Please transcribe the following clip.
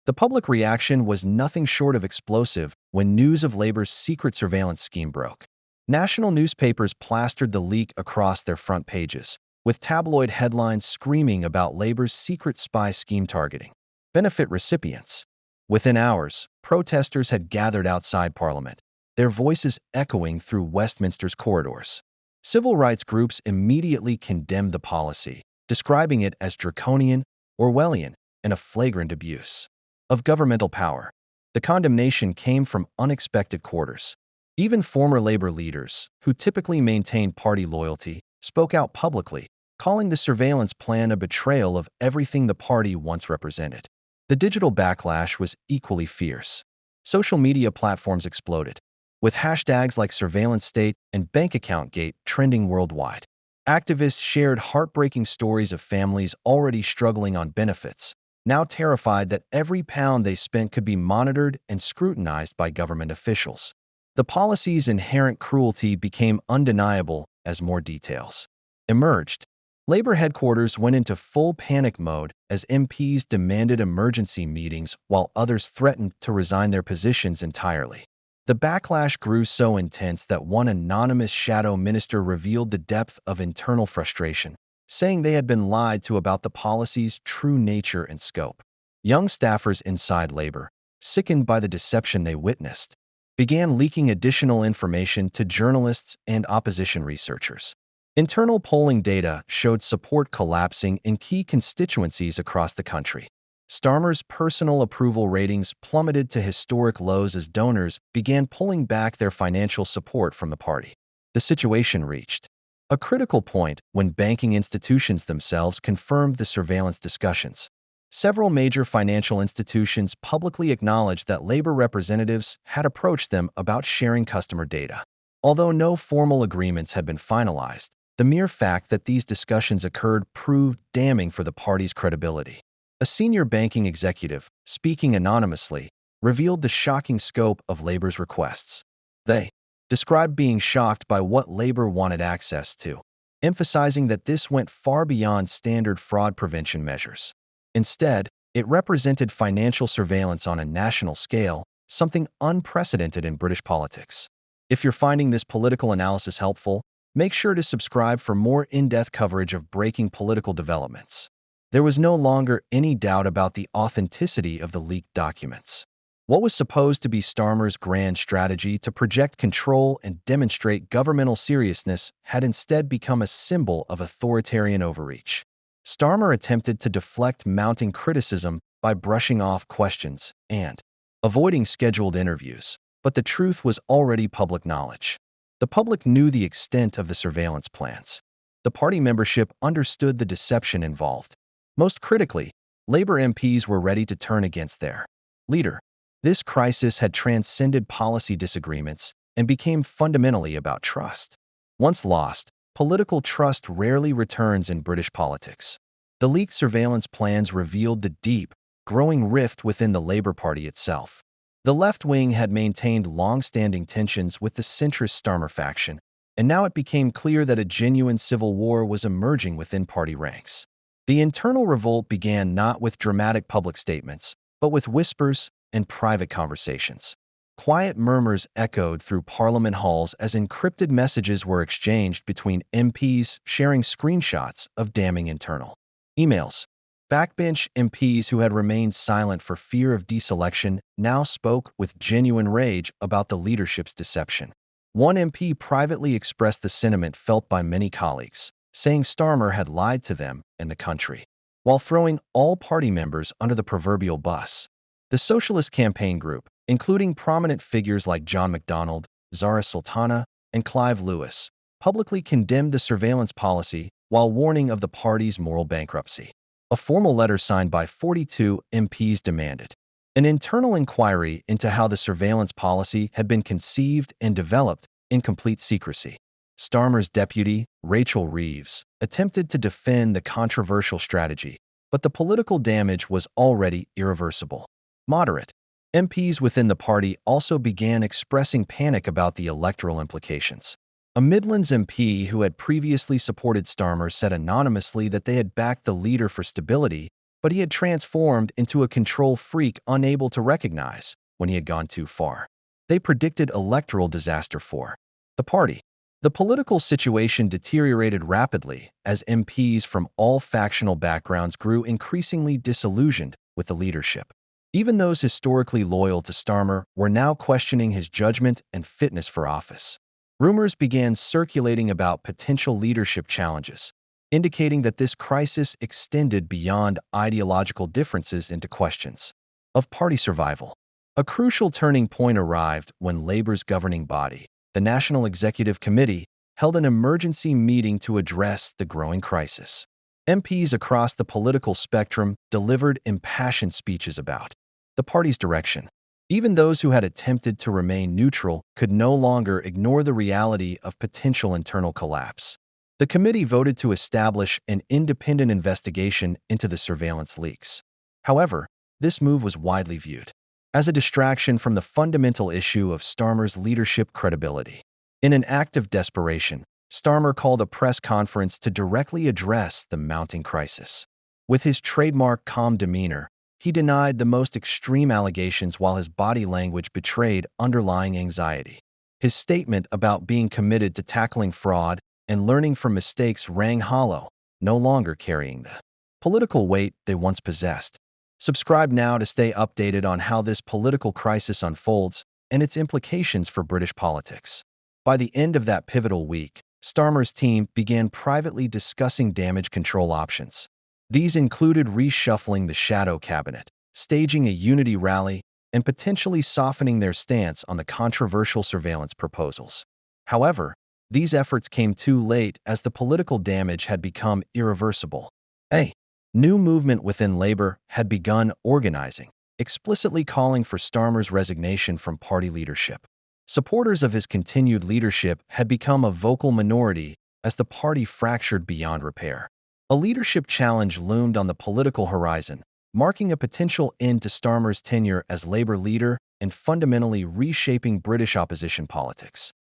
The public reaction was nothing short of explosive when news of Labour's secret surveillance scheme broke. National newspapers plastered the leak across their front pages, with tabloid headlines screaming about Labour's secret spy scheme targeting benefit recipients. Within hours, protesters had gathered outside Parliament, their voices echoing through Westminster's corridors. Civil rights groups immediately condemned the policy, describing it as draconian, Orwellian, and a flagrant abuse of governmental power. The condemnation came from unexpected quarters. Even former Labour leaders, who typically maintained party loyalty, spoke out publicly, calling the surveillance plan a betrayal of everything the party once represented. The digital backlash was equally fierce. Social media platforms exploded, with hashtags like surveillance state and bank account gate trending worldwide. Activists shared heartbreaking stories of families already struggling on benefits, now terrified that every pound they spent could be monitored and scrutinized by government officials. The policy's inherent cruelty became undeniable as more details emerged. Labour headquarters went into full panic mode as MPs demanded emergency meetings while others threatened to resign their positions entirely. The backlash grew so intense that one anonymous shadow minister revealed the depth of internal frustration, saying they had been lied to about the policy's true nature and scope. Young staffers inside Labour, sickened by the deception they witnessed, began leaking additional information to journalists and opposition researchers. Internal polling data showed support collapsing in key constituencies across the country. Starmer's personal approval ratings plummeted to historic lows as donors began pulling back their financial support from the party. The situation reached a critical point when banking institutions themselves confirmed the surveillance discussions. Several major financial institutions publicly acknowledged that Labour representatives had approached them about sharing customer data. Although no formal agreements had been finalized, the mere fact that these discussions occurred proved damning for the party's credibility. A senior banking executive, speaking anonymously, revealed the shocking scope of Labour's requests. They described being shocked by what Labour wanted access to, emphasizing that this went far beyond standard fraud prevention measures. Instead, it represented financial surveillance on a national scale, something unprecedented in British politics. If you're finding this political analysis helpful, make sure to subscribe for more in-depth coverage of breaking political developments. There was no longer any doubt about the authenticity of the leaked documents. What was supposed to be Starmer's grand strategy to project control and demonstrate governmental seriousness had instead become a symbol of authoritarian overreach. Starmer attempted to deflect mounting criticism by brushing off questions and avoiding scheduled interviews, but the truth was already public knowledge. The public knew the extent of the surveillance plans. The party membership understood the deception involved. Most critically, Labour MPs were ready to turn against their leader. This crisis had transcended policy disagreements and became fundamentally about trust. Once lost, political trust rarely returns in British politics. The leaked surveillance plans revealed the deep, growing rift within the Labour Party itself. The left wing had maintained long-standing tensions with the centrist Starmer faction, and now it became clear that a genuine civil war was emerging within party ranks. The internal revolt began not with dramatic public statements, but with whispers and private conversations. Quiet murmurs echoed through Parliament halls as encrypted messages were exchanged between MPs sharing screenshots of damning internal emails. Backbench MPs who had remained silent for fear of deselection now spoke with genuine rage about the leadership's deception. One MP privately expressed the sentiment felt by many colleagues, saying Starmer had lied to them and the country, while throwing all party members under the proverbial bus. The Socialist Campaign Group, including prominent figures like John MacDonald, Zara Sultana, and Clive Lewis, publicly condemned the surveillance policy while warning of the party's moral bankruptcy. A formal letter signed by 42 MPs demanded an internal inquiry into how the surveillance policy had been conceived and developed in complete secrecy. Starmer's deputy, Rachel Reeves, attempted to defend the controversial strategy, but the political damage was already irreversible. Moderate MPs within the party also began expressing panic about the electoral implications. A Midlands MP who had previously supported Starmer said anonymously that they had backed the leader for stability but he had transformed into a control freak unable to recognize when he had gone too far. They predicted electoral disaster for the party. The political situation deteriorated rapidly as MPs from all factional backgrounds grew increasingly disillusioned with the leadership. Even those historically loyal to Starmer were now questioning his judgment and fitness for office. Rumors began circulating about potential leadership challenges, indicating that this crisis extended beyond ideological differences into questions of party survival. A crucial turning point arrived when Labour's governing body, the National Executive Committee, held an emergency meeting to address the growing crisis. MPs across the political spectrum delivered impassioned speeches about the party's direction. Even those who had attempted to remain neutral could no longer ignore the reality of potential internal collapse. The committee voted to establish an independent investigation into the surveillance leaks. However, this move was widely viewed as a distraction from the fundamental issue of Starmer's leadership credibility. In an act of desperation, Starmer called a press conference to directly address the mounting crisis. With his trademark calm demeanor, he denied the most extreme allegations while his body language betrayed underlying anxiety. His statement about being committed to tackling fraud and learning from mistakes rang hollow, no longer carrying the political weight they once possessed. Subscribe now to stay updated on how this political crisis unfolds and its implications for British politics. By the end of that pivotal week, Starmer's team began privately discussing damage control options. These included reshuffling the shadow cabinet, staging a unity rally, and potentially softening their stance on the controversial surveillance proposals. However, these efforts came too late as the political damage had become irreversible. A new movement within Labour had begun organizing, explicitly calling for Starmer's resignation from party leadership. Supporters of his continued leadership had become a vocal minority as the party fractured beyond repair. A leadership challenge loomed on the political horizon, marking a potential end to Starmer's tenure as Labour leader and fundamentally reshaping British opposition politics.